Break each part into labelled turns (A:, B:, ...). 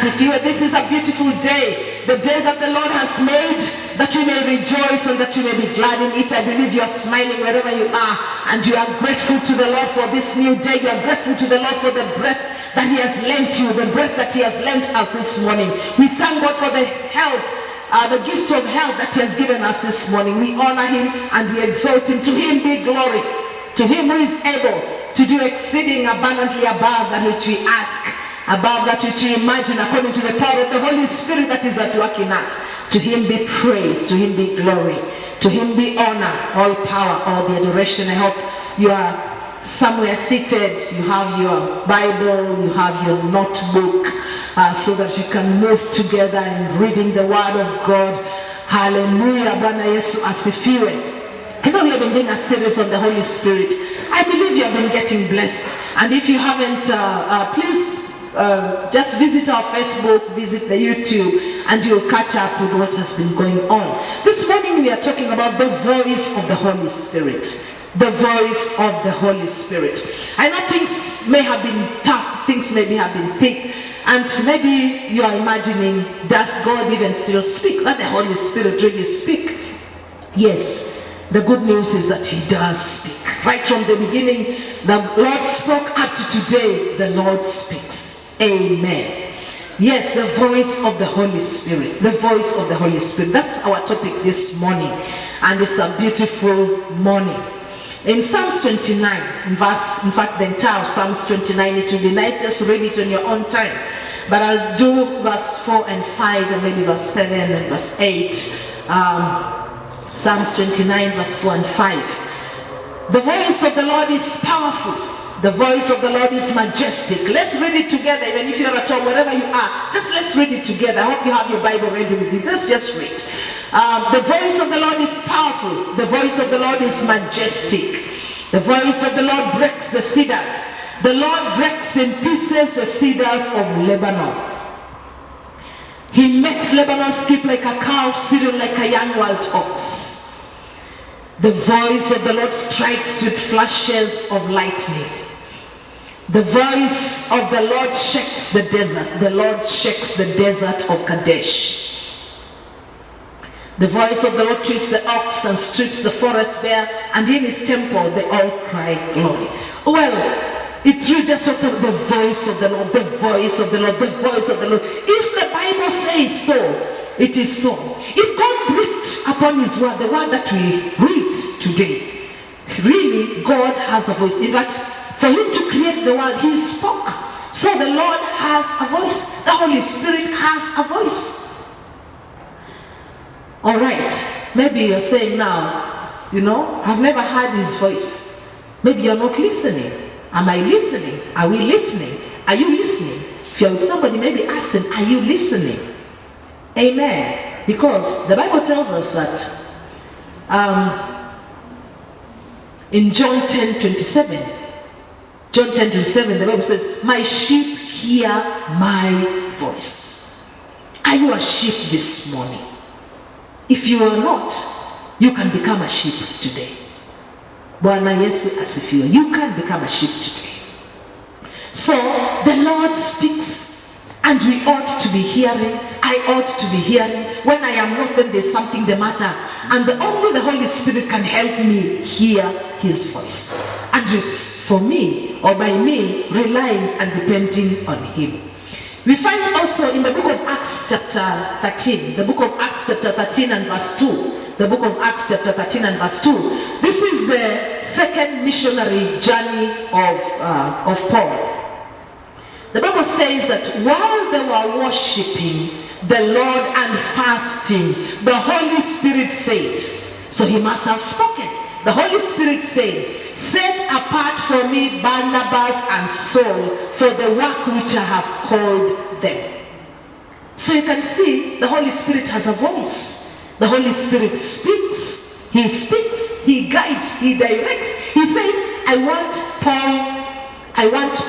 A: asifiwe. This is a beautiful day, the day that the Lord has made, that we may rejoice and that we may be glad in it. I believe you are smiling wherever you are, and you are grateful to the Lord for this new day. You are grateful to the Lord for the breath that he has lent you, the breath that he has lent us this morning. We thank God for the health, the gift of health that he has given us this morning. We honor him and we exalt him. To him be glory, to him who is able to do exceeding abundantly above that which we ask, above that which we imagine, according to the power of the Holy Spirit that is at work in us. To him be praise, to him be glory, to him be honor, all power, all the adoration. I hope you are somewhere seated, you have your Bible, you have your notebook, so that you can move together in reading the word of God. Hallelujah. Bwana Yesu asifiwe. I know we have been doing a series on the Holy Spirit. I believe you have been getting blessed. And if you haven't, please just visit our Facebook, visit the YouTube, and you'll catch up with what has been going on. This morning we are talking about the voice of the Holy Spirit. The voice of the Holy Spirit. I know things may have been tough, things maybe have been thick, and maybe you are imagining, does God even still speak? That the Holy Spirit really speak? Yes. The good news is that he does speak. Right from the beginning, the Lord spoke. Up to today, the Lord speaks. Amen. Yes, the voice of the Holy Spirit. The voice of the Holy Spirit. That's our topic this morning. And it's a beautiful morning. In Psalms 29, in fact, the entire Psalms 29, it will be nice just to read it on your own time. But I'll do verse 4 and 5, and maybe verse 7 and verse 8. Psalms 29, verse 4 and 5. The voice of the Lord is powerful. The voice of the Lord is majestic. Let's read it together, even if you're at home, wherever you are. Just let's read it together. I hope you have your Bible ready with you. Let's just read. The voice of the Lord is powerful. The voice of the Lord is majestic. The voice of the Lord breaks the cedars. The Lord breaks in pieces the cedars of Lebanon. He makes Lebanon skip like a calf, Syrian like a young wild ox. The voice of the Lord strikes with flashes of lightning. The voice of the Lord shakes the desert. The Lord shakes the desert of Kadesh. The voice of the Lord twists the ox and strips the forest bare, and in his temple they all cry glory. Well, it's really just talks about the voice of the Lord, the voice of the Lord, the voice of the Lord. If the Bible says so, it is so. If God breathed upon his word, the word that we read today, really God has a voice. In fact, for him to create the world, he spoke. So the Lord has a voice. The Holy Spirit has a voice. All right, maybe you're saying now, I've never heard his voice. Maybe you're not listening. Am I listening? Are we listening? Are you listening? If you're with somebody, maybe ask them, are you listening? Amen. Because the Bible tells us that in John 10:27, the Bible says, my sheep hear my voice. Are you a sheep this morning? If you are not, you can become a sheep today. Bwana Yesu asifiwe. You can become a sheep today. So the Lord speaks, and we ought to be hearing. I ought to be hearing. When I am not, then there's something the matter. And only the Holy Spirit can help me hear his voice. And it's for me, or by me, relying and depending on him. We find also in the book of Acts chapter 13, the book of Acts chapter 13 and verse 2, the book of Acts chapter 13 and verse 2. This is the second missionary journey of Paul. The Bible says that while they were worshiping the Lord and fasting, the Holy Spirit said, so he must have spoken. The Holy Spirit said, set apart for me Barnabas and Saul for the work which I have called them. So you can see the Holy Spirit has a voice. The Holy Spirit speaks, he guides, he directs. He said, I want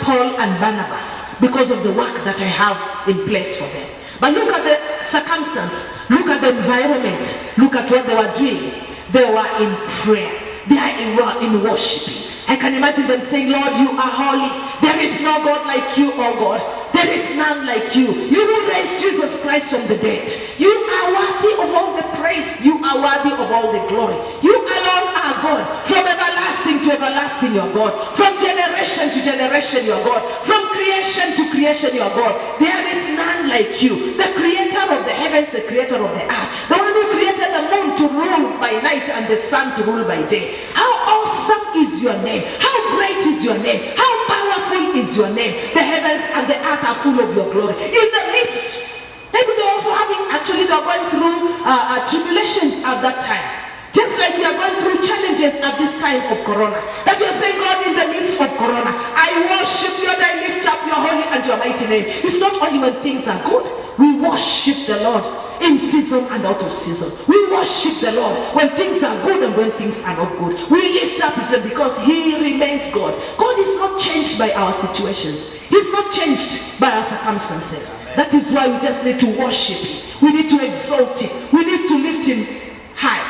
A: Paul and Barnabas because of the work that I have in place for them. But look at the circumstance, look at the environment, look at what they were doing. They were in prayer, they are in worshiping. I can imagine them saying, Lord, you are holy. There is no God like you, oh God. There is none like you. You who raised Jesus Christ from the dead. You are worthy of all the praise. You are worthy of all the glory. You alone are God. From everlasting to everlasting, you are God. From generation to generation, you are God. From creation to creation, you are God. There is none like you. The creator of the heavens, the creator of the earth. The one who created the moon to rule by night and the sun to rule by day. How awesome is your name. How great is your name. How powerful is your name. The heavens and the earth are full of your glory. In the midst, maybe they're also they are going through tribulations at that time. Just like we are going through challenges at this time of Corona. That you are saying, God, in the midst of Corona, I worship you and I lift up your holy and your mighty name. It's not only when things are good. We worship the Lord in season and out of season. We worship the Lord when things are good and when things are not good. We lift up his name because he remains God. God is not changed by our situations. He's not changed by our circumstances. That is why we just need to worship him. We need to exalt him. We need to lift him high.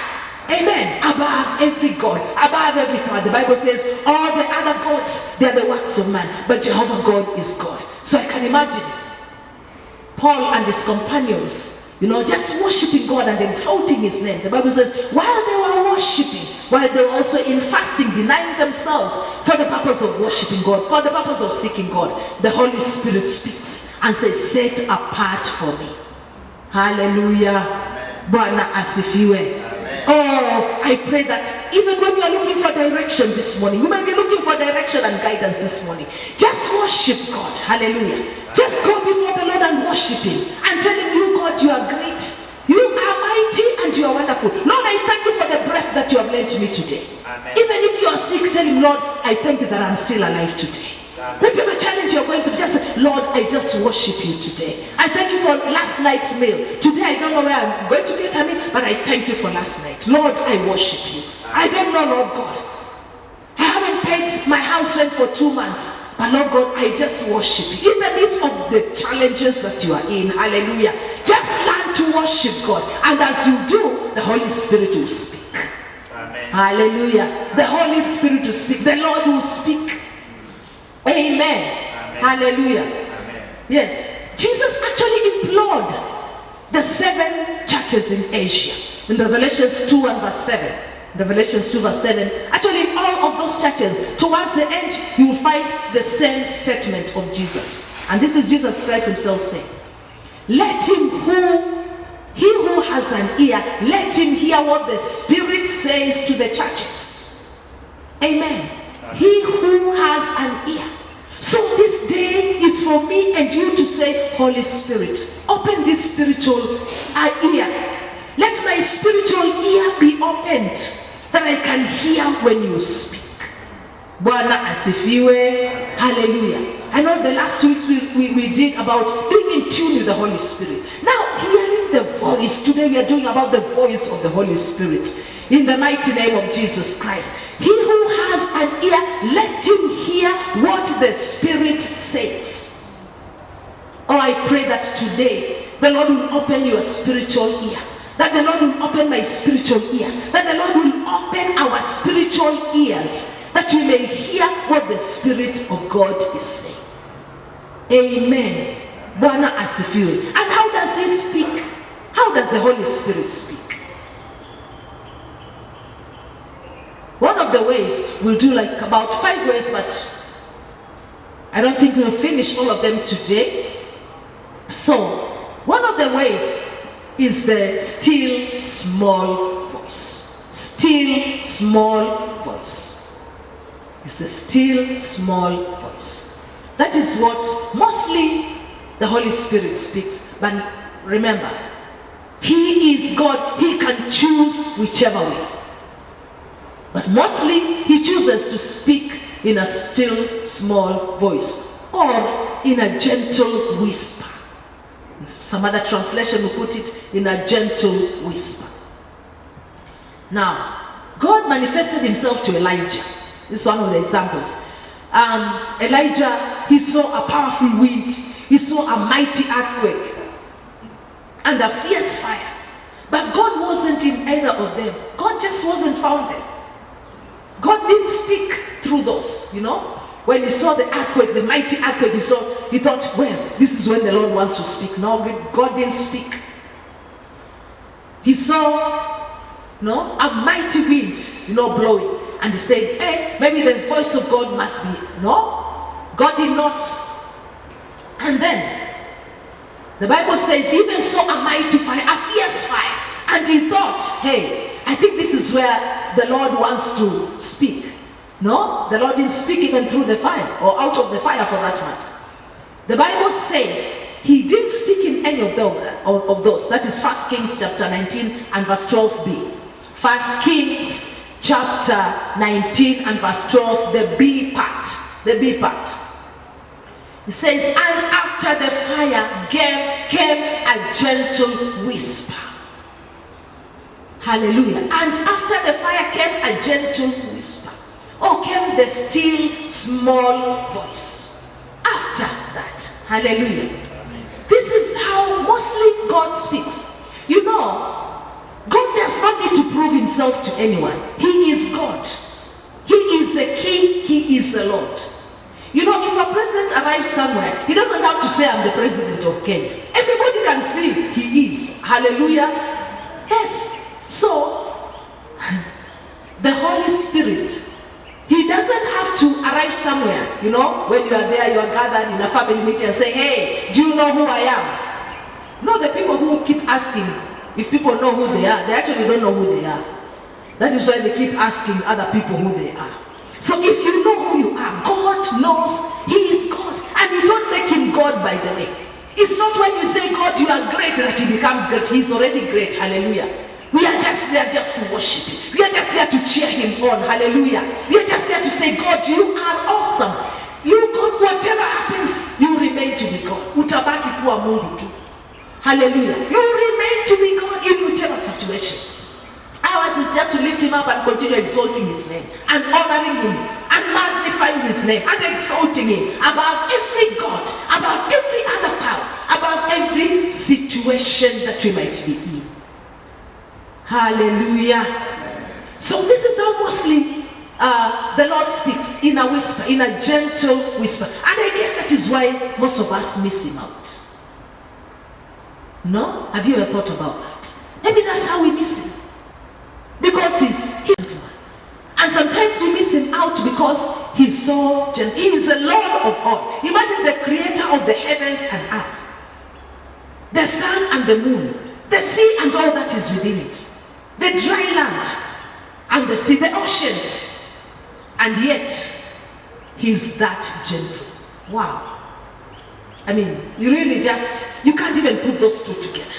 A: Amen. Above every God, above every power. The Bible says all the other gods, they are the works of man, but Jehovah God is God. So I can imagine Paul and his companions, just worshiping God and exalting his name. The Bible says while they were worshiping, while they were also in fasting, denying themselves for the purpose of worshiping God, for the purpose of seeking God, the Holy Spirit speaks and says, set apart for me. Hallelujah. Bwana asifiwe. Oh, I pray that even when you are looking for direction this morning, you may be looking for direction and guidance this morning. Just worship God. Hallelujah. Just go before the Lord and worship him and tell him, you God, you are great. You are mighty and you are wonderful. Lord, I thank you for the breath that you have lent me today. Amen. Even if you are sick, tell him, Lord, I thank you that I'm still alive today. Whatever challenge you're going through, just say, Lord, I just worship you today. I thank you for last night's meal. Today I don't know where I'm going to get a meal, but I thank you for last night. Lord, I worship you. I don't know, Lord God. I haven't paid my house rent for 2 months, but Lord God, I just worship you. In the midst of the challenges that you are in, hallelujah, just learn to worship God. And as you do, the Holy Spirit will speak. Amen. Hallelujah. The Holy Spirit will speak. The Lord will speak. Amen. Amen. Hallelujah. Amen. Yes. Jesus actually implored the 7 churches in Asia. In Revelations 2 and verse 7. Revelations 2 verse 7. Actually in all of those churches, towards the end, you will find the same statement of Jesus. And this is Jesus Christ himself saying, let he who has an ear, let him hear what the Spirit says to the churches. Amen. He who has an ear. So this day is for me and you to say, Holy Spirit, open this spiritual ear. Let my spiritual ear be opened, that I can hear when you speak. Bwana asifiwe. Hallelujah. I know the last 2 weeks we did about being in tune with the Holy Spirit. Now hearing the voice. Today we are doing about the voice of the Holy Spirit. In the mighty name of Jesus Christ. He who has an ear, let him hear what the Spirit says. Oh, I pray that today the Lord will open your spiritual ear. That the Lord will open my spiritual ear. That the Lord will open our spiritual ears. That we may hear what the Spirit of God is saying. Amen. Bwana asifiwe. And how does he speak? How does the Holy Spirit speak? One of the ways, we'll do like about 5 ways, but I don't think we'll finish all of them today. So, one of the ways is the still small voice. Still small voice. It's a still small voice. That is what mostly the Holy Spirit speaks. But remember, he is God. He can choose whichever way. But mostly he chooses to speak in a still small voice or in a gentle whisper. Some other translation will put it in a gentle whisper. Now, God manifested himself to Elijah. This is one of the examples. Elijah, he saw a powerful wind. He saw a mighty earthquake and a fierce fire. But God wasn't in either of them. God just wasn't found there. God did speak through those, When he saw the earthquake, the mighty earthquake, he saw he thought, well, this is when the Lord wants to speak. No, God didn't speak. He saw, a mighty wind, blowing. And he said, hey, maybe the voice of God must be. No, God did not. And then, the Bible says he even saw a mighty fire, a fierce fire. And he thought, hey, I think this is where the Lord wants to speak. No, the Lord didn't speak even through the fire, or out of the fire for that matter. The Bible says he didn't speak in any of those. That is 1 Kings chapter 19 and verse 12b. 1 Kings chapter 19 and verse 12, the B part. The B part. It says, and after the fire came a gentle whisper. Hallelujah. And after the fire came a gentle whisper. Oh, came the still small voice. After that. Hallelujah. Amen. This is how mostly God speaks. God does not need to prove himself to anyone. He is God. He is the King. He is the Lord. If a president arrives somewhere, he doesn't have to say, I'm the president of Kenya. Everybody can see he is. Hallelujah. Yes. So, the Holy Spirit, he doesn't have to arrive somewhere. When you are there, you are gathered in a family meeting and say, hey, do you know who I am? No, the people who keep asking, if people know who they are, they actually don't know who they are. That is why they keep asking other people who they are. So if you know who you are, God knows he is God. And you don't make him God, by the way. It's not when you say, God, you are great, that he becomes great. He's already great. Hallelujah. We are just there just to worship him. We are just there to cheer him on. Hallelujah. We are just there to say, God, you are awesome. You, God, whatever happens, you remain to be God. Utabaki kuwa Mungu tu. Hallelujah. You remain to be God in whichever situation. Ours is just to lift him up and continue exalting his name and honoring him and magnifying his name and exalting him above every God, above every other power, above every situation that we might be in. Hallelujah. So this is how mostly the Lord speaks, in a whisper, in a gentle whisper. And I guess that is why most of us miss him out. No? Have you ever thought about that? Maybe that's how we miss him. Because he's gentleman. And sometimes we miss him out because he's so gentle. He is the Lord of all. Imagine the creator of the heavens and earth, the sun and the moon, the sea and all that is within it, the dry land and the sea, the oceans, and yet he's that gentle. Wow. I mean, you can't even put those two together.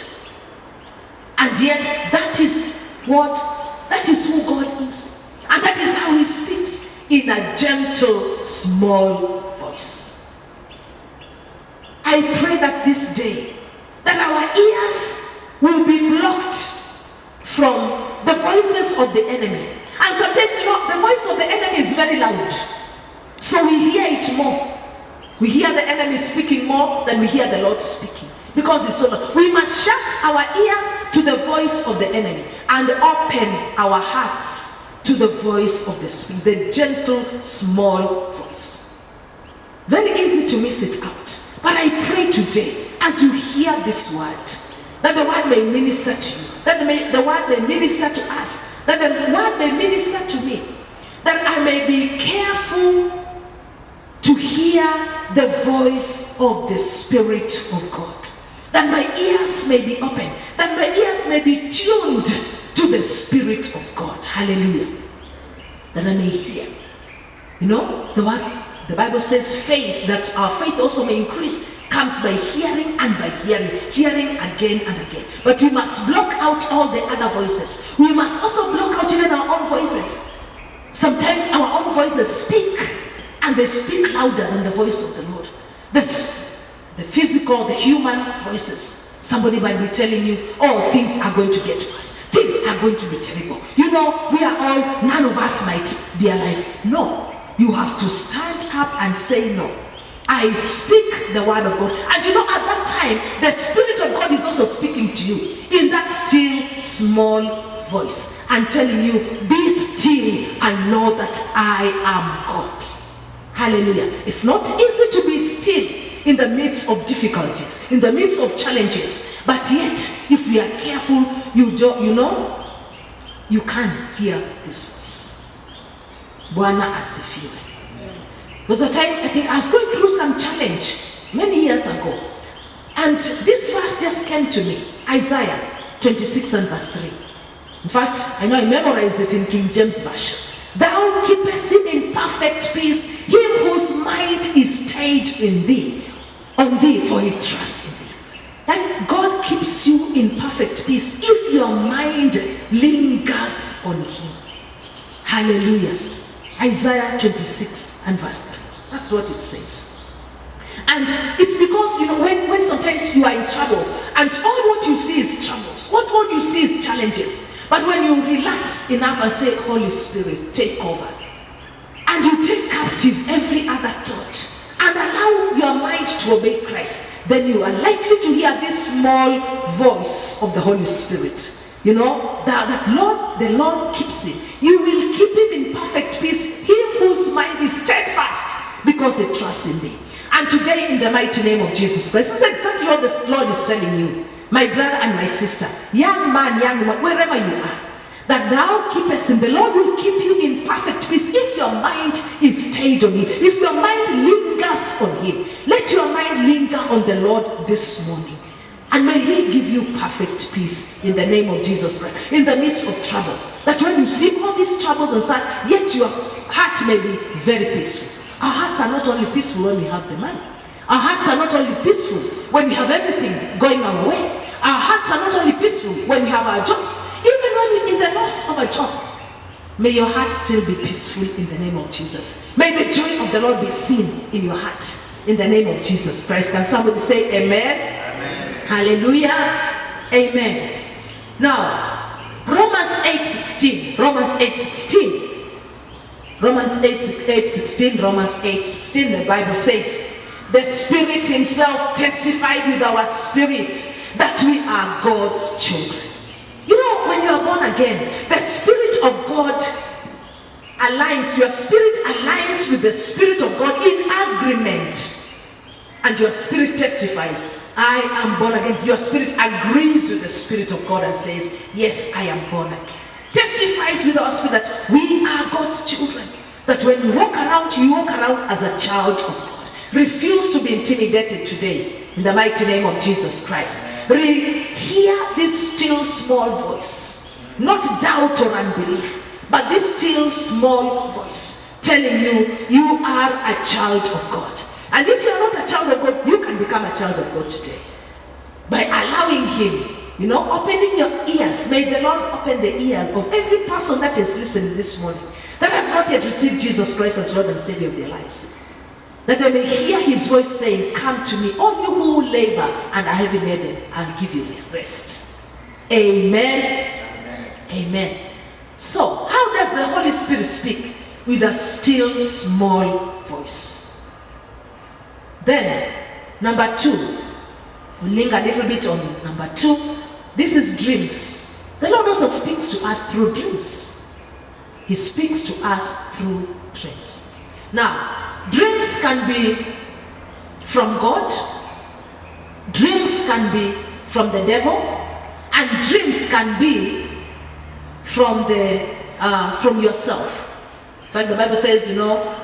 A: And yet that is who God is. And that is how he speaks, in a gentle, small voice. I pray that this day, that our ears will be blocked from the voices of the enemy. And sometimes, the voice of the enemy is very loud. So we hear it more. We hear the enemy speaking more than we hear the Lord speaking. Because it's so loud. We must shut our ears to the voice of the enemy and open our hearts to the voice of the Spirit, the gentle, small voice. Very easy to miss it out. But I pray today, as you hear this word, that the word may minister to you, that the word may minister to us, that the word may minister to me, that I may be careful to hear the voice of the Spirit of God, that my ears may be open, that my ears may be tuned to the Spirit of God. Hallelujah. That I may hear. The Bible says faith, that our faith also may increase, comes by hearing and by hearing again and again. But we must block out all the other voices. We must also block out even our own voices. Sometimes our own voices speak, and they speak louder than the voice of the Lord. The physical, the human voices. Somebody might be telling you, oh, things are going to get worse. Things are going to be terrible. We are all, none of us might be alive. No. You have to stand up and say no. I speak the word of God. And at that time, the Spirit of God is also speaking to you in that still, small voice and telling you, be still and know that I am God. Hallelujah. It's not easy to be still. in the midst of difficulties, in the midst of challenges. But yet, if we are careful, you can hear this voice. Bwana asifiwe. There was a time, I think I was going through some challenge many years ago. And this verse just came to me. Isaiah 26 and verse 3. In fact, I know I memorized it in King James Version. Thou keepest him in perfect peace, him whose mind is stayed on thee, for he trusts in thee. And God keeps you in perfect peace if your mind lingers on him. Hallelujah. Isaiah 26 and verse 3. That's what it says. And it's because, when sometimes you are in trouble, and all what you see is troubles, all you see is challenges. But when you relax enough and say, Holy Spirit, take over, and you take captive every other thought, and allow your mind to obey Christ, then you are likely to hear this small voice of the Holy Spirit. That the Lord keeps him. You will keep him in perfect peace, him whose mind is steadfast, because they trust in thee. And today, in the mighty name of Jesus Christ, this is exactly what the Lord is telling you, my brother and my sister, young man, young woman, wherever you are, that thou keepest him. The Lord will keep you in perfect peace if your mind is stayed on him, if your mind lingers on him. Let your mind linger on the Lord this morning. And may he give you perfect peace in the name of Jesus Christ, in the midst of trouble. That when you see all these troubles and such, yet your heart may be very peaceful. Our hearts are not only peaceful when we have the money. Our hearts are not only peaceful when we have everything going our way. Our hearts are not only peaceful when we have our jobs. Even when we're in the loss of a job, may your heart still be peaceful in the name of Jesus. May the joy of the Lord be seen in your heart in the name of Jesus Christ. Can somebody say amen? Amen. Hallelujah. Amen. Now, Romans 8:16. Romans 8:16. Romans 8:16, the Bible says, the Spirit himself testified with our spirit that we are God's children. When you are born again, the Spirit of God aligns, your spirit aligns with the Spirit of God in agreement. And your spirit testifies, I am born again. Your spirit agrees with the Spirit of God and says, yes, I am born again. Testifies with our spirit that we are God's children. That when you walk around as a child of God. Refuse to be intimidated today in the mighty name of Jesus Christ. Hear this still small voice, not doubt or unbelief, but this still small voice telling you, you are a child of God. And if you are not a child of God, you can become a child of God today by allowing him, opening your ears. May the Lord open the ears of every person that is listening this morning that has not yet received Jesus Christ as Lord and Savior of their lives. That they may hear his voice saying, come to me, all you who labor and are heavy laden, I'll give you rest. Amen. Amen. Amen. So, how does the Holy Spirit speak? With a still small voice. Then, number 2, we'll linger a little bit on number 2. This is dreams. The Lord also speaks to us through dreams. He speaks to us through dreams. Now, dreams can be from God, dreams can be from the devil, and dreams can be from yourself. In fact, the Bible says,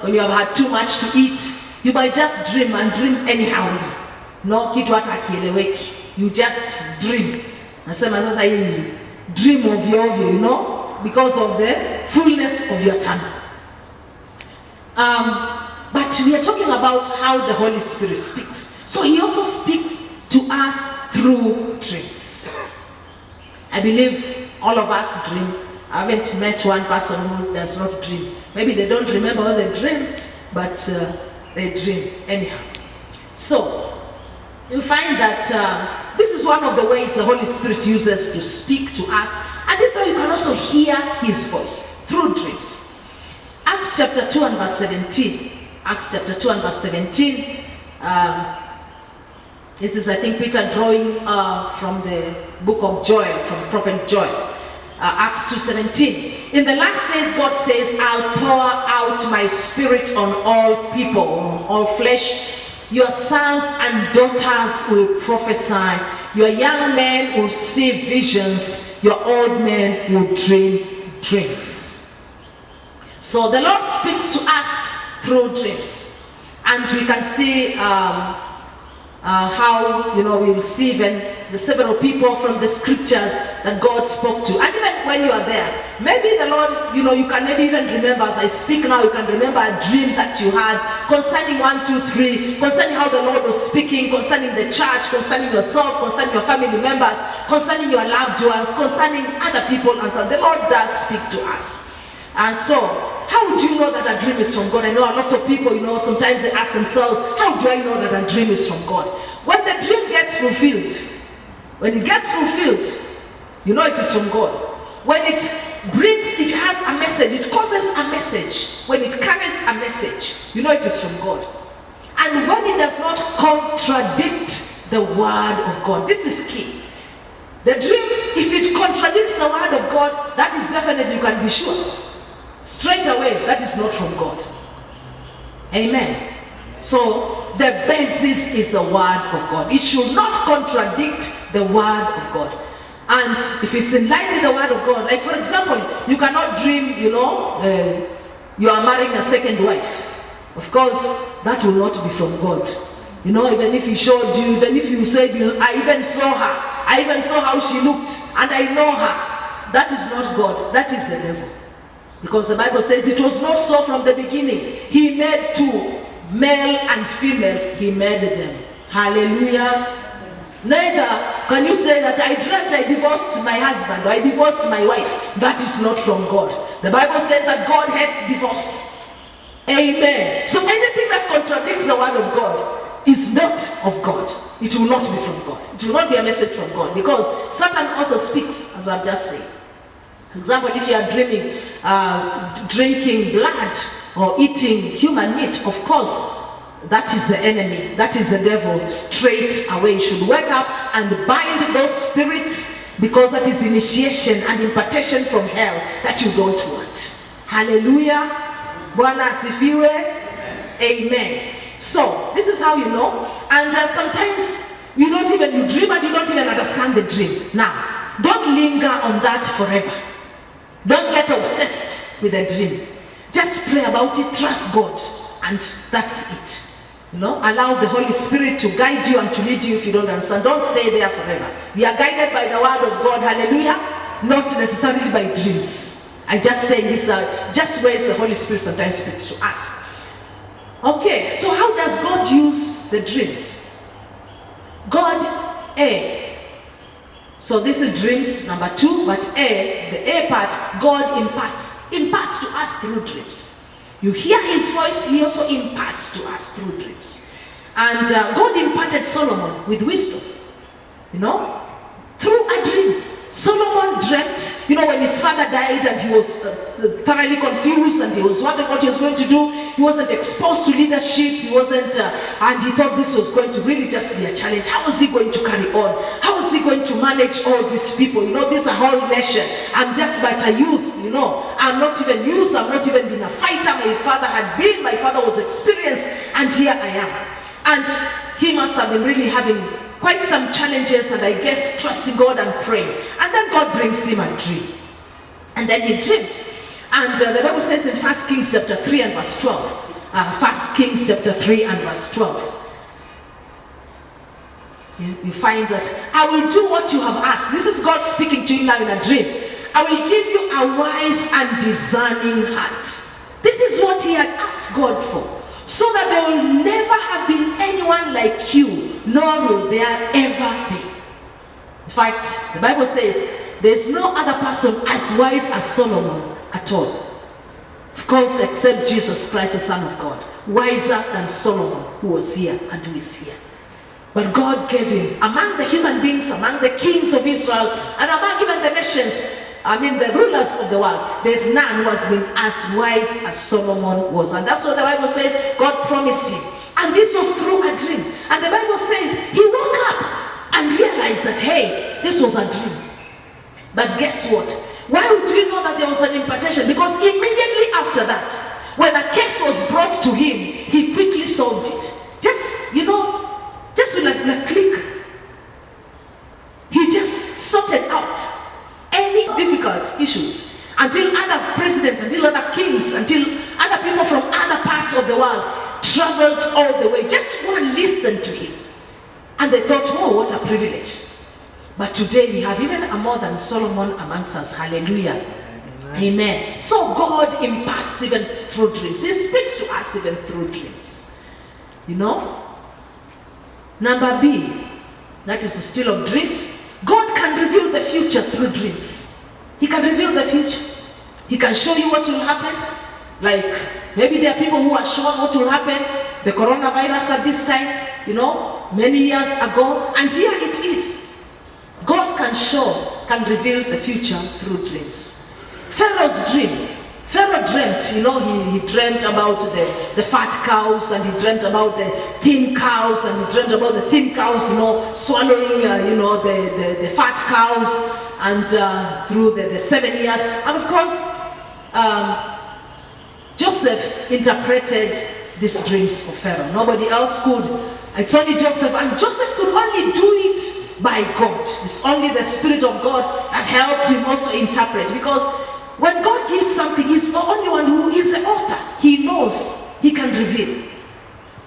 A: when you have had too much to eat, you might just dream and dream anyhow. No, kitu hata kieleweki. You just dream. Nasema sasa hii dream ovyo, because of the fullness of your tummy. But we are talking about how the Holy Spirit speaks. So he also speaks to us through dreams. I believe all of us dream. I haven't met one person who does not dream. Maybe they don't remember what they dreamed, but they dream anyhow. So you find that this is one of the ways the Holy Spirit uses to speak to us. And this is how you can also hear his voice, through dreams. Acts chapter 2 and verse 17. Acts chapter 2 and verse 17. This is, I think, Peter drawing from the book of Joel, from Prophet Joel. Acts 2:17. In the last days, God says, I'll pour out my spirit on all people, on all flesh. Your sons and daughters will prophesy. Your young men will see visions. Your old men will dream dreams. So the Lord speaks to us through dreams. And we can see how, we'll see even the several people from the scriptures that God spoke to. And even when you are there, maybe the Lord, you can maybe even remember, as I speak now, you can remember a dream that you had concerning 1, 2, 3, concerning how the Lord was speaking, concerning the church, concerning yourself, concerning your family members, concerning your loved ones, concerning other people. And so the Lord does speak to us. And so, how do you know that a dream is from God? I know a lot of people, sometimes they ask themselves, how do I know that a dream is from God? When the dream gets fulfilled, when it gets fulfilled, you know it is from God. When it has a message, it causes a message. When it carries a message, you know it is from God. And when it does not contradict the word of God, this is key. The dream, if it contradicts the word of God, that is definitely, you can be sure, straight away, that is not from God. Amen. So the basis is the word of God. It should not contradict the word of God. And if it's in line with the word of God, like for example, you cannot dream, you are marrying a second wife. Of course, that will not be from God. Even if he showed you, even if you said, I even saw her, I even saw how she looked, and I know her, that is not God, that is the devil. Because the Bible says it was not so from the beginning. He made two, male and female, he made them. Hallelujah. Neither can you say that I dreamt I divorced my husband or I divorced my wife. That is not from God. The Bible says that God hates divorce. Amen. So anything that contradicts the word of God is not of God. It will not be from God. It will not be a message from God, because Satan also speaks, as I've just said. For example, if you are dreaming, drinking blood or eating human meat, of course, that is the enemy, that is the devil. Straight away, you should wake up and bind those spirits, because that is initiation and impartation from hell that you don't want. Hallelujah. Bwana asifiwe. Amen. So, this is how you know. And sometimes you dream and you don't even understand the dream. Now, don't linger on that forever. Don't get obsessed with the dream. Just pray about it, trust God, and that's it. Allow the Holy Spirit to guide you and to lead you if you don't understand. Don't stay there forever. We are guided by the word of God, hallelujah, not necessarily by dreams. I just say these are just ways the Holy Spirit sometimes speaks to us. Okay, so how does God use the dreams? God, so this is dreams number 2, but the A part, God imparts to us through dreams. You hear his voice, he also imparts to us through dreams. And God imparted Solomon with wisdom, through a dream. Solomon dreamt, when his father died and he was thoroughly confused and he was wondering what he was going to do. He wasn't exposed to leadership, he wasn't, and he thought this was going to really just be a challenge. How was he going to carry on? How was he going to manage all these people? This is a whole nation. I'm just but a youth, I'm not even used, I've not even been a fighter. My father had been, my father was experienced, and here I am. And he must have been really having quite some challenges, and I guess trusting God and praying. And then God brings him a dream. And then he dreams. And the Bible says in 1 Kings chapter 3 and verse 12. 1 Kings chapter 3 and verse 12. You find that, I will do what you have asked. This is God speaking to you now in a dream. I will give you a wise and discerning heart. This is what he had asked God for. So that there will never have been anyone like you, nor will there ever be. In fact, the Bible says there's no other person as wise as Solomon at all. Of course, except Jesus Christ, the Son of God. Wiser than Solomon, who was here and who is here. But God gave him, among the human beings, among the kings of Israel, and among even the nations, the rulers of the world, there's none who has been as wise as Solomon was. And that's what the Bible says God promised him. And this was through a dream. And the Bible says he woke up and realized that, hey, this was a dream. But guess what? Why do we know that there was an impartation? Because immediately after that, when a case was brought to him, he quickly solved it. Just just, just with a click, he just sorted out any difficult issues until other presidents, until other kings, until other people from other parts of the world traveled all the way. Just want to listen to him. And they thought, oh, what a privilege. But today we have even a more than Solomon amongst us. Hallelujah. Amen. So God imparts even through dreams. He speaks to us even through dreams. Number B, that is the still of dreams. God can reveal the future through dreams. He can reveal the future. He can show you what will happen. Like maybe there are people who are shown what will happen. The coronavirus at this time, many years ago. And here it is. God can reveal the future through dreams. Pharaoh's dream. Pharaoh dreamt, he dreamt about the fat cows, and he dreamt about the thin cows, and he dreamt about the thin cows, swallowing, the fat cows, and through the 7 years. And of course, Joseph interpreted these dreams for Pharaoh. Nobody else could. It's only Joseph, and Joseph could only do it by God. It's only the Spirit of God that helped him also interpret, because when God gives something, He's the only one who is the author. He knows, He can reveal.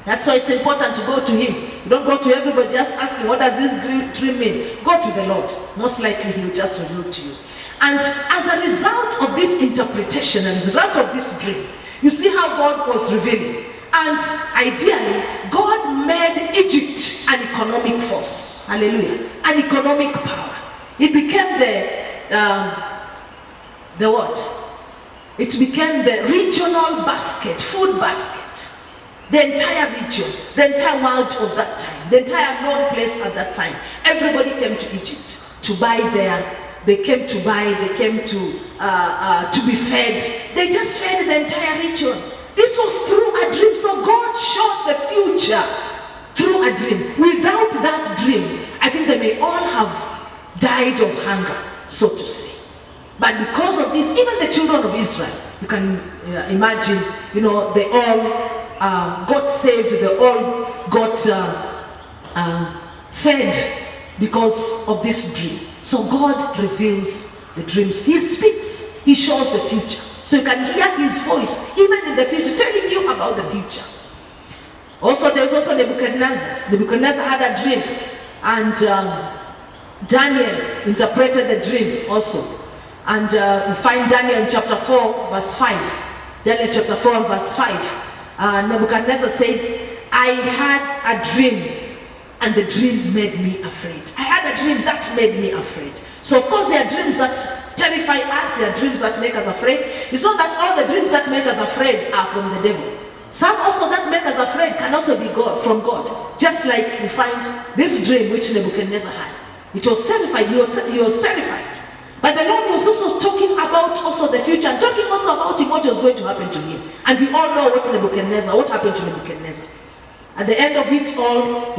A: That's why it's important to go to Him. You don't go to everybody just asking, what does this dream mean? Go to the Lord. Most likely He will just reveal to you. And as a result of this interpretation, as a result of this dream, you see how God was revealing. And ideally, God made Egypt an economic force. Hallelujah. An economic power. It became the what? It became the regional basket, food basket. The entire region, the entire world of that time, the entire known place at that time. Everybody came to Egypt to buy there. They came to buy, they came to be fed. They just fed the entire region. This was through a dream. So God showed the future through a dream. Without that dream, I think they may all have died of hunger, so to say. But because of this, even the children of Israel, you can imagine, they all got saved, they all got fed because of this dream. So God reveals the dreams. He speaks, He shows the future. So you can hear His voice, even in the future, telling you about the future. Also, there's also Nebuchadnezzar. Nebuchadnezzar had a dream, and Daniel interpreted the dream also. And you find Daniel in chapter 4, verse 5. Daniel chapter 4, verse 5. Nebuchadnezzar said, I had a dream, and the dream made me afraid. I had a dream that made me afraid. So of course there are dreams that terrify us, there are dreams that make us afraid. It's not that all the dreams that make us afraid are from the devil. Some also that make us afraid can also be from God. Just like you find this dream which Nebuchadnezzar had. It was terrified, he was terrified. But the Lord was also talking about also the future, and talking also about what was going to happen to him. And we all know what happened to Nebuchadnezzar. At the end of it all,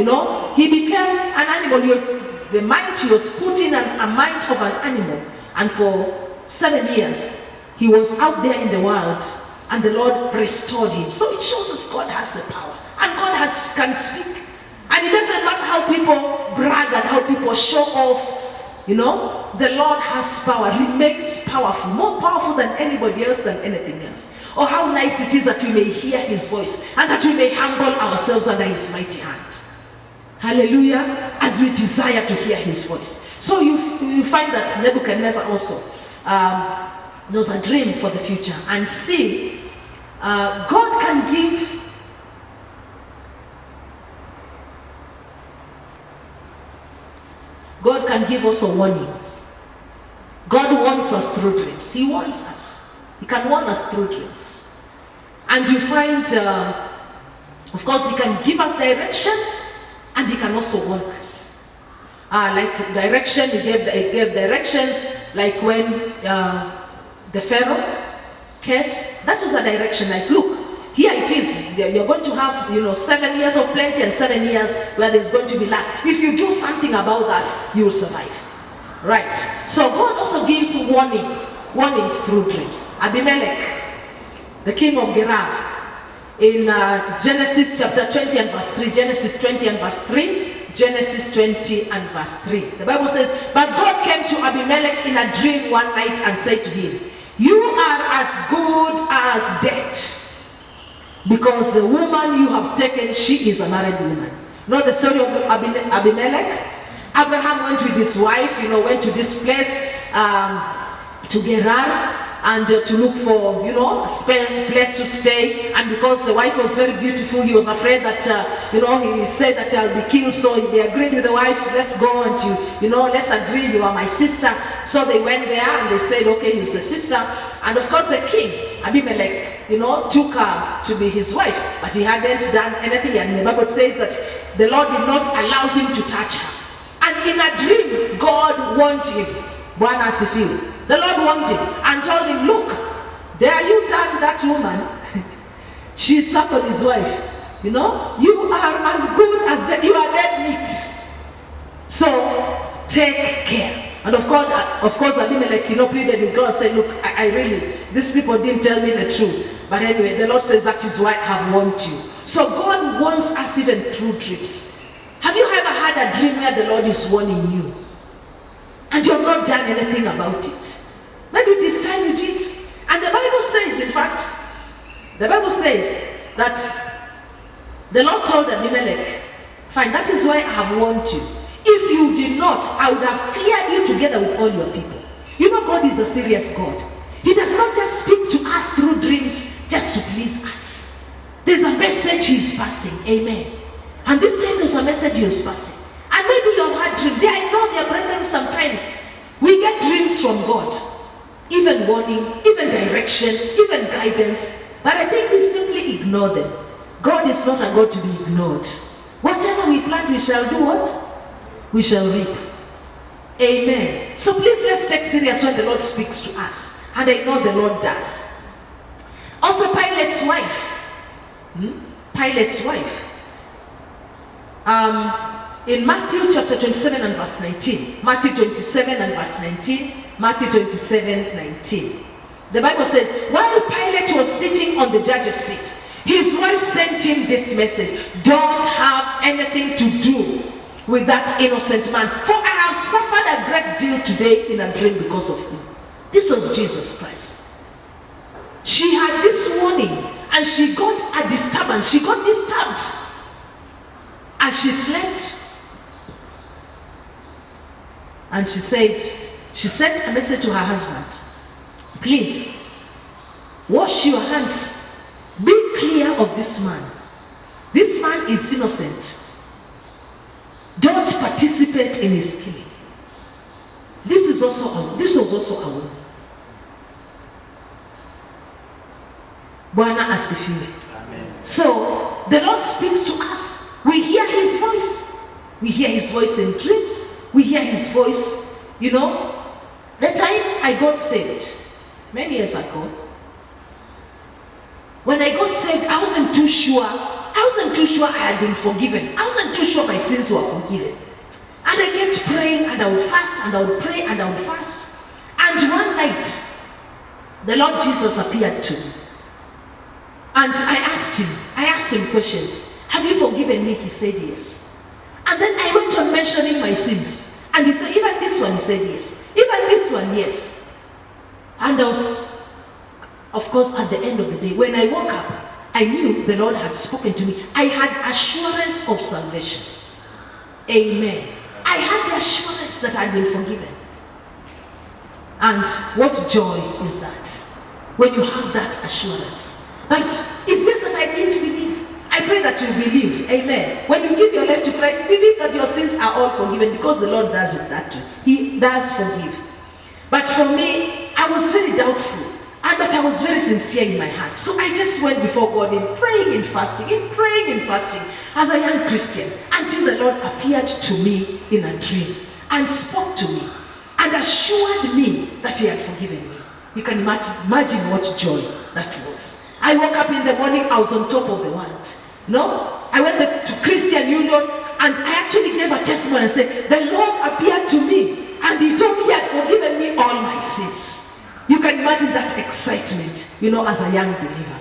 A: he became an animal. He was put in a mind of an animal. And for 7 years, he was out there in the world, and the Lord restored him. So it shows us God has the power, and God can speak. And it doesn't matter how people brag and how people show off. The Lord has power, remains powerful, more powerful than anybody else, than anything else. Oh, how nice it is that we may hear His voice, and that we may humble ourselves under His mighty hand. Hallelujah, as we desire to hear His voice. So you find that Nebuchadnezzar also, there was a dream for the future. And see, God can give also warnings. God warns us through dreams. He warns us. He can warn us through dreams. And you find, of course, He can give us direction, and He can also warn us. Like direction, He gave directions, like when the Pharaoh case, that was a direction, like, look, here it is, you're going to have 7 years of plenty and 7 years where there's going to be lack. If you do something about that, you will survive. Right. So God also gives warnings through dreams. Abimelech, the king of Gerar, in Genesis chapter 20 and verse 3. Genesis 20 and verse 3. Genesis 20 and verse 3. The Bible says, but God came to Abimelech in a dream one night and said to him, you are as good as dead, because the woman you have taken, she is a married woman. Know the story of Abimelech? Abraham went with his wife, went to this place, to Gerar, and to look for, a place to stay. And because the wife was very beautiful, he was afraid that, he said that I'll be killed. So they agreed with the wife, let's go and let's agree, you are my sister. So they went there and they said, okay, you're the sister. And of course the king, Abimelech, took her to be his wife, but he hadn't done anything. And the Bible says that the Lord did not allow him to touch her. And in a dream, God warned him. Bwana asifiwe. The Lord warned him and told him, look, there you touch that woman. She's somebody's wife. You are as good as you are dead meat. So take care. And of course, Abimelech, pleaded with God, said, look, I really, these people didn't tell me the truth. But anyway, the Lord says that is why I have warned you. So God warns us even through dreams. Have you ever had a dream where the Lord is warning you, and you have not done anything about it? Maybe it is time you did. And the Bible says, in fact, the Bible says that the Lord told Abimelech, fine, that is why I have warned you. If you did not, I would have cleared you together with all your people. God is a serious God. He does not just speak to us through dreams just to please us. There's a message he's passing. Amen. And this time there's a message he is passing. And maybe you have had dreams. I know their brethren, sometimes we get dreams from God. Even warning, even direction, even guidance. But I think we simply ignore them. God is not a God to be ignored. Whatever we plant, we shall do what? We shall reap. Amen. So please, let's take serious when the Lord speaks to us. And I know the Lord does. Also, Pilate's wife. Pilate's wife. In Matthew chapter 27 and verse 19. Matthew 27 and verse 19. Matthew 27, 19. The Bible says, while Pilate was sitting on the judge's seat, his wife sent him this message: don't have anything to do with that innocent man, for I have suffered a great deal today in a dream because of him. This was Jesus Christ. She had this warning and she got a disturbance. She got disturbed as she slept. And she sent a message to her husband: please wash your hands. Be clear of this man. This man is innocent. Don't participate in his killing. This was also a woman. Bwana asifiwe. Amen. So the Lord speaks to us. We hear his voice. We hear his voice in dreams. We hear his voice, The time I got saved, many years ago, when I got saved, I wasn't too sure I had been forgiven. I wasn't too sure my sins were forgiven. And I kept praying, and I would fast, and I would pray, and I would fast. And one night, the Lord Jesus appeared to me. And I asked him questions. Have you forgiven me? He said yes. And then I went on mentioning my sins. And he said, even this one, he said yes. Even this one, yes. And I was, of course, at the end of the day, when I woke up, I knew the Lord had spoken to me. I had assurance of salvation. Amen. I had the assurance that I'd been forgiven. And what joy is that, when you have that assurance. But it's just that I didn't believe. I pray that you believe. Amen. When you give your life to Christ, believe that your sins are all forgiven, because the Lord does it that way. He does forgive. But for me, I was very doubtful. But I was very sincere in my heart. So I just went before God in praying and fasting, as a young Christian, until the Lord appeared to me in a dream and spoke to me and assured me that he had forgiven me. You can imagine what joy that was. I woke up in the morning, I was on top of the world. I went to Christian Union, and I actually gave a testimony and said, the Lord appeared to me and he told me he had forgiven me all my sins. You can imagine that excitement, as a young believer.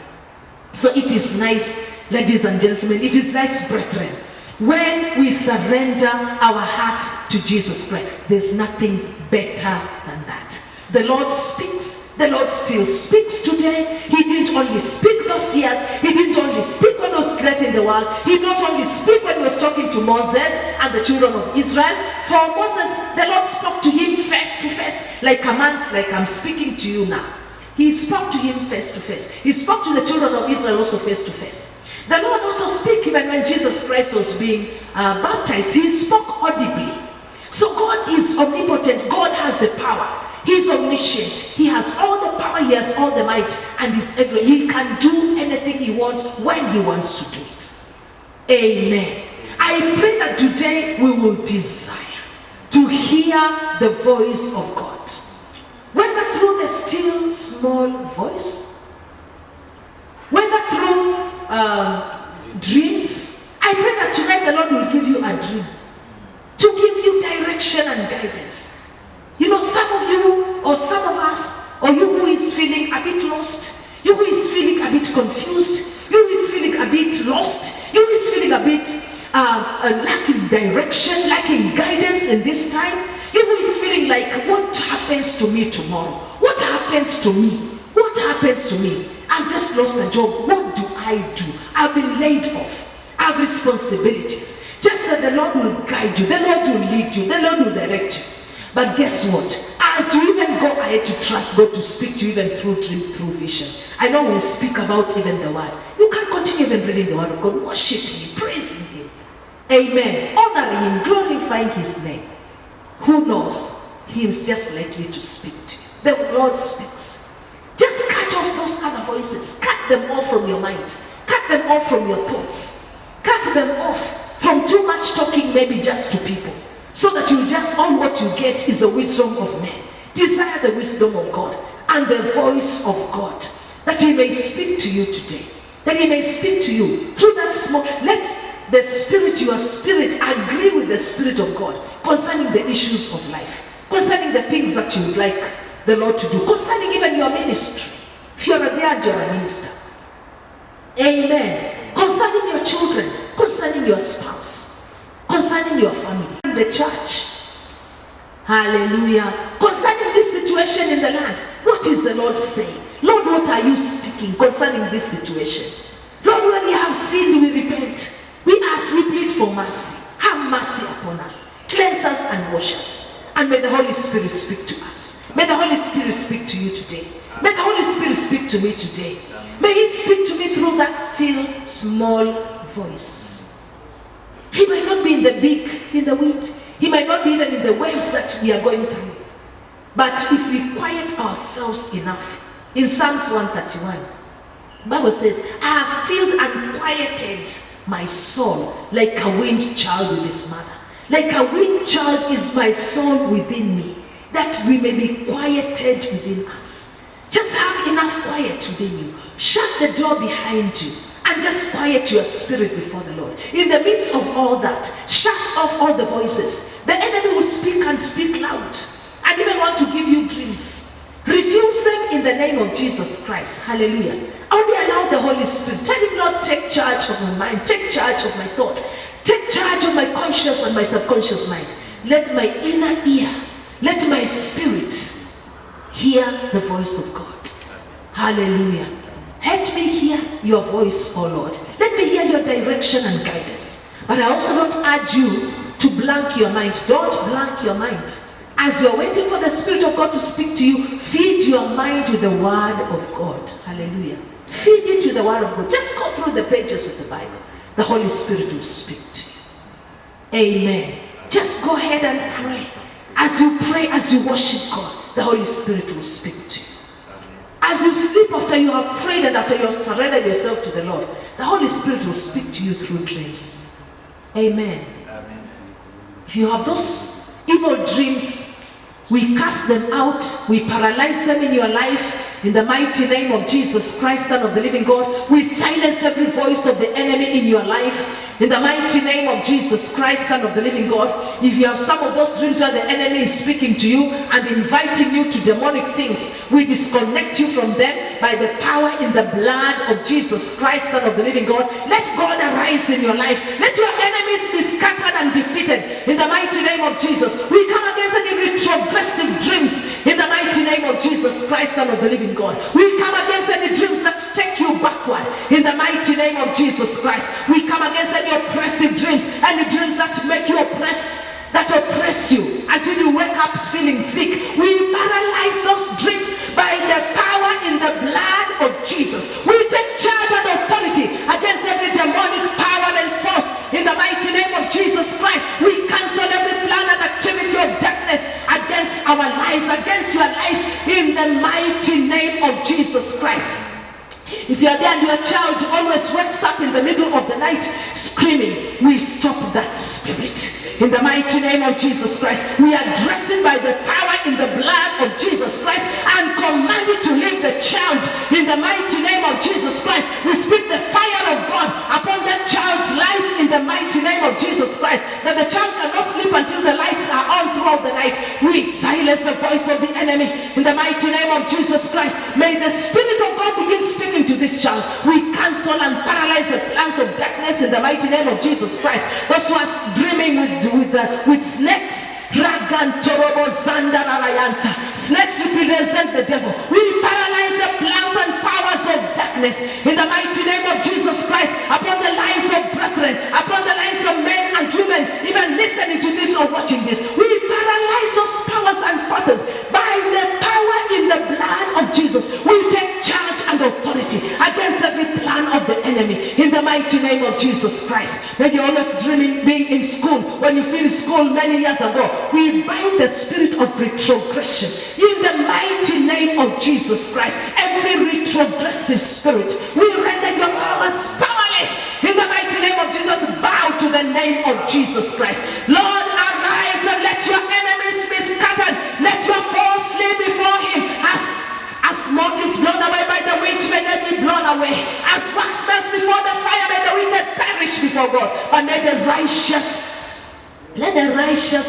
A: So it is nice, ladies and gentlemen, it is nice, brethren, when we surrender our hearts to Jesus Christ. There's nothing better than that. The Lord speaks. The Lord still speaks today. He didn't only speak those years. He didn't only speak when he was creating the world. He didn't only speak when he was talking to Moses and the children of Israel. For Moses, the Lord spoke to him face to face, like commands, like I'm speaking to you now. He spoke to him face to face. He spoke to the children of Israel also face to face. The Lord also spoke even when Jesus Christ was being baptized. He spoke audibly. So God is omnipotent. God has the power. He's omniscient. He has all the power. He has all the might. And he's everywhere. He can do anything he wants when he wants to do it. Amen. I pray that today we will desire to hear the voice of God. Whether through the still small voice, whether through dreams. I pray that tonight the Lord will give you a dream to give you direction and guidance. You know, some of you or some of us, or you who is feeling a bit lost, you who is feeling a bit confused, you who is feeling a bit lost, you who is feeling a bit lacking direction, lacking guidance in this time, you who is feeling like, what happens to me tomorrow? What happens to me? What happens to me? I've just lost a job. What do I do? I've been laid off. I have responsibilities. Just that the Lord will guide you. The Lord will lead you. The Lord will direct you. But guess what? As you even go ahead to trust God to speak to you even through dream, through vision, I know we'll speak about even the word. You can continue even reading the word of God, worshiping Him, praising Him. Amen. Honoring Him, glorifying His name. Who knows? He is just likely to speak to you. The Lord speaks. Just cut off those other voices. Cut them off from your mind. Cut them off from your thoughts. Cut them off from too much talking, maybe just to people. So that you just, all what you get is the wisdom of men. Desire the wisdom of God and the voice of God. That He may speak to you today. That He may speak to you through that small, let the Spirit, your spirit, agree with the Spirit of God concerning the issues of life. Concerning the things that you would like the Lord to do. Concerning even your ministry. If you're there, you're a minister. Amen. Concerning your children. Concerning your spouse. Concerning your family. The church. Hallelujah. Concerning this situation in the land. What is the Lord saying? Lord, what are you speaking concerning this situation? Lord, when we have sinned, we repent. We ask, we plead for mercy. Have mercy upon us. Cleanse us and wash us. And may the Holy Spirit speak to us. May the Holy Spirit speak to you today. May the Holy Spirit speak to me today. May He speak to me through that still small voice. He might not be in the big, in the wind. He might not be even in the waves that we are going through. But if we quiet ourselves enough, in Psalms 131, the Bible says, I have stilled and quieted my soul like a weaned child with his mother. Like a weaned child is my soul within me, that we may be quieted within us. Just have enough quiet within you. Shut the door behind you and just quiet your spirit before the Lord. In the midst of all that, shut off all the voices. The enemy will speak and speak loud and even want to give you dreams. Refuse them in the name of Jesus Christ. Hallelujah. Only allow the Holy Spirit. Tell Him, Lord, take charge of my mind. Take charge of my thought. Take charge of my conscious and my subconscious mind. Let my inner ear, let my spirit hear the voice of God. Hallelujah. Let me hear your voice, O Lord. Let me hear your direction and guidance. But I also don't urge you to blank your mind. Don't blank your mind. As you're waiting for the Spirit of God to speak to you, feed your mind with the Word of God. Hallelujah. Feed it with the Word of God. Just go through the pages of the Bible. The Holy Spirit will speak to you. Amen. Just go ahead and pray. As you pray, as you worship God, the Holy Spirit will speak to you. As you sleep after you have prayed and after you have surrendered yourself to the Lord, the Holy Spirit will speak to you through dreams. Amen. Amen. If you have those evil dreams, we cast them out, we paralyze them in your life, In the mighty name of Jesus Christ, Son of the living God, we silence every voice of the enemy in your life. In the mighty name of Jesus Christ, Son of the living God, if you have some of those dreams where the enemy is speaking to you and inviting you to demonic things, we disconnect you from them by the power in the blood of Jesus Christ, Son of the living God. Let God arise in your life. Let your enemies be scattered and defeated. In the mighty name of Jesus, we come against any retrogressive dreams. In the mighty name of Jesus Christ, Son of the living God, we come against any dreams that take you backward. In the mighty name of Jesus Christ, we come against any oppressive dreams, any dreams that make you oppressed, that oppress you until you wake up feeling sick. We paralyze those dreams by the power in the blood of Jesus. We take charge and authority against every demonic power and force. In the mighty name of Jesus Christ, we cancel every plan and activity of darkness against our lives, against your life, in the mighty name of Jesus Christ. If you are there and your child always wakes up in the middle of the night screaming, we stop that spirit. In the mighty name of Jesus Christ, we address it by the power in the blood of Jesus Christ and command it to leave the child. In the mighty name of Jesus Christ, we speak the fire of God upon that child's life in the mighty name of Jesus Christ, that the child cannot sleep until the lights are on throughout the night. We silence the voice of the enemy in the mighty name of Jesus Christ. May the Spirit of God begin speaking to this child. We cancel and paralyze the plans of darkness in the mighty name of Jesus Christ. Those who are dreaming with snakes, snakes represent the devil. We paralyze the plans and powers of darkness in the mighty name of Jesus Christ upon the lives of brethren, upon the lives of men and women, even listening to this or watching this. We paralyze those powers and forces by the power in the blood of Jesus. We take charge and authority against every plan of the enemy in the mighty name of Jesus Christ. Maybe you're always dreaming being in school. When you finished school many years ago, we bind the spirit of retrogression in the mighty name of Jesus Christ. Every retrogressive spirit, we render your powers powerless in the mighty name of Jesus. Bow to the name of Jesus Christ. Lord, arise and let your enemies be scattered. Let your foes flee before him. As smoke is blown away by the wind, may they be blown away. As wax melts before the fire, may the wicked perish before God. But may the righteous,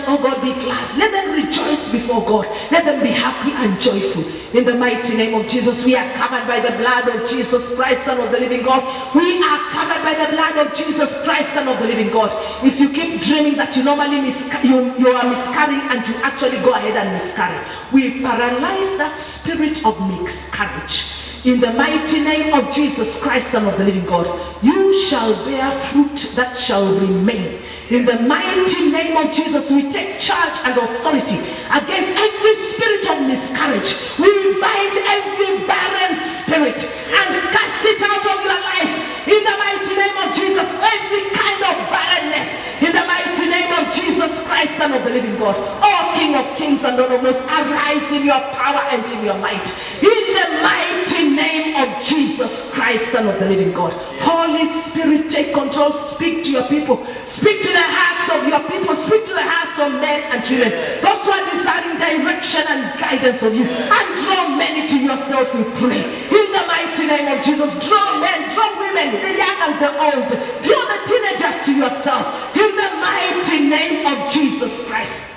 A: oh God, be glad. Let them rejoice before God. Let them be happy and joyful. In the mighty name of Jesus, we are covered by the blood of Jesus Christ, Son of the living God. We are covered by the blood of Jesus Christ, Son of the living God. If you keep dreaming that you normally you are miscarrying and you actually go ahead and miscarry, we paralyze that spirit of miscarriage. In the mighty name of Jesus Christ, Son of the living God, you shall bear fruit that shall remain. In the mighty name of Jesus, we take charge and authority against every spirit of miscarriage. We bind every barren spirit and cast it out of your life. In the mighty name of Jesus, every kind of barrenness. In the mighty name of Jesus Christ, Son of the living God, O King of kings and Lord of lords, arise in your power and in your might. In the mighty name of Jesus Christ, Son of the living God. Holy Spirit, take control. Speak to your people. Speak to the hearts of your people. Speak to the hearts of men and women. Those who are desiring direction and guidance of you. And draw many to yourself, we pray. In the mighty name of Jesus, draw men, draw women, the young and the old. Draw the teenagers to yourself. In the mighty name of Jesus Christ.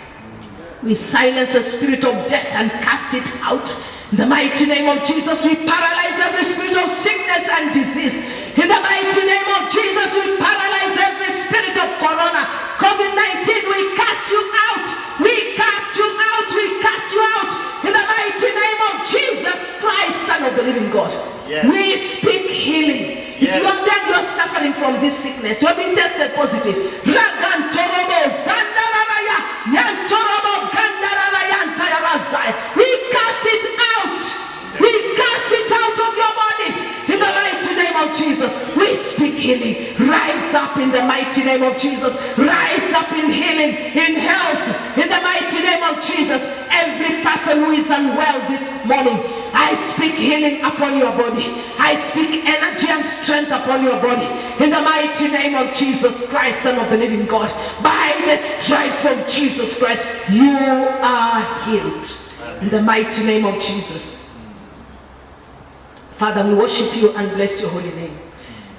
A: We silence the spirit of death and cast it out. In the mighty name of Jesus, we paralyze every spirit of sickness and disease. In the mighty name of Jesus, we paralyze every spirit of corona, COVID-19. We cast you out. We cast you out. We cast you out. In the mighty name of Jesus Christ, Son of the living God. Yes. We speak healing. If you are there, you are suffering from this sickness, you have been tested positive. We cast it out. We cast it out of your bodies. In the mighty name of Jesus, we speak healing. Rise up in the mighty name of Jesus. Rise up in healing, in health. In the mighty name of Jesus, every person who is unwell this morning, I speak healing upon your body. I speak energy and strength upon your body. In the mighty name of Jesus Christ, Son of the living God. By the stripes of Jesus Christ, you are healed. In the mighty name of Jesus. Father, we worship you and bless your holy name.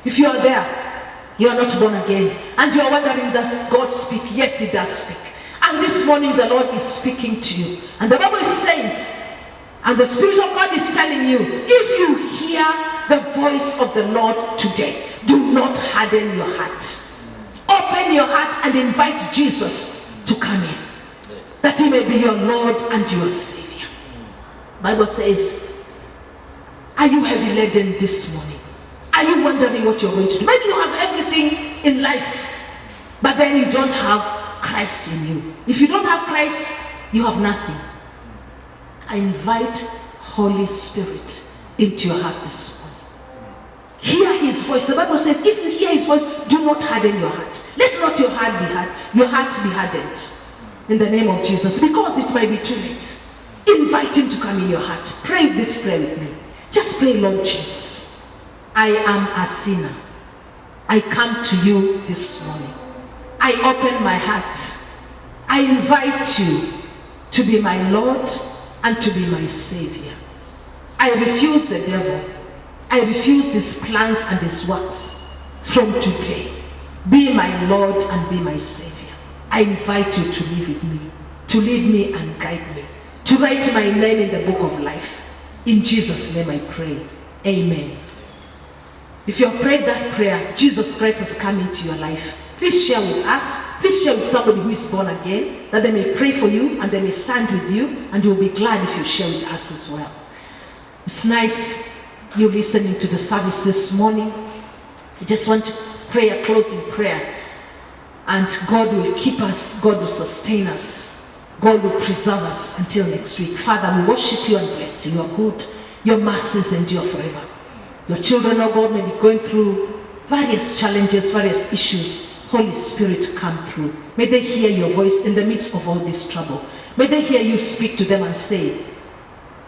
A: If you are there, you are not born again, and you are wondering, does God speak? Yes, he does speak. And this morning the Lord is speaking to you. And the Bible says, and the Spirit of God is telling you, if you hear the voice of the Lord today, do not harden your heart. Open your heart and invite Jesus to come in, that he may be your Lord and your Savior. The Bible says, are you heavy laden this morning? Are you wondering what you're going to do? Maybe you have everything in life, but then you don't have Christ in you. If you don't have Christ, you have nothing. I invite Holy Spirit into your heart this morning. Hear his voice. The Bible says, if you hear his voice, do not harden your heart. Let not your heart be hardened in the name of Jesus, because it might be too late. Invite him to come in your heart. Pray this prayer with me. Just pray, Lord Jesus, I am a sinner. I come to you this morning. I open my heart. I invite you to be my Lord and to be my Savior. I refuse the devil. I refuse his plans and his works. From today, be my Lord and be my Savior. I invite you to live with me, to lead me and guide me, to write my name in the book of life. In Jesus' name I pray. Amen. If you have prayed that prayer, Jesus Christ has come into your life. Please share with us. Please share with somebody who is born again, that they may pray for you and they may stand with you, and you'll be glad if you share with us as well. It's nice you listening to the service this morning. I just want to pray a closing prayer, and God will keep us, God will sustain us, God will preserve us until next week. Father, we worship you and bless you. You are good. Your mercies endure forever. Your children, oh God, may be going through various challenges, various issues. Holy Spirit, come through. May they hear your voice in the midst of all this trouble. May they hear you speak to them and say,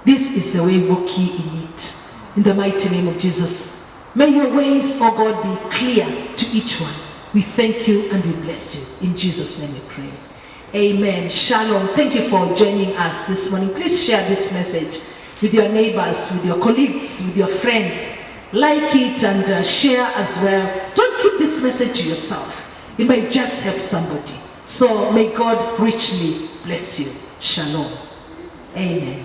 A: this is the way, walk ye in it. In the mighty name of Jesus, may your ways, oh God, be clear to each one. We thank you and we bless you. In Jesus' name we pray. Amen. Shalom. Thank you for joining us this morning. Please share this message with your neighbors, with your colleagues, with your friends. Like it and share as well. Don't keep this message to yourself. It might just help somebody. So may God richly bless you. Shalom. Amen.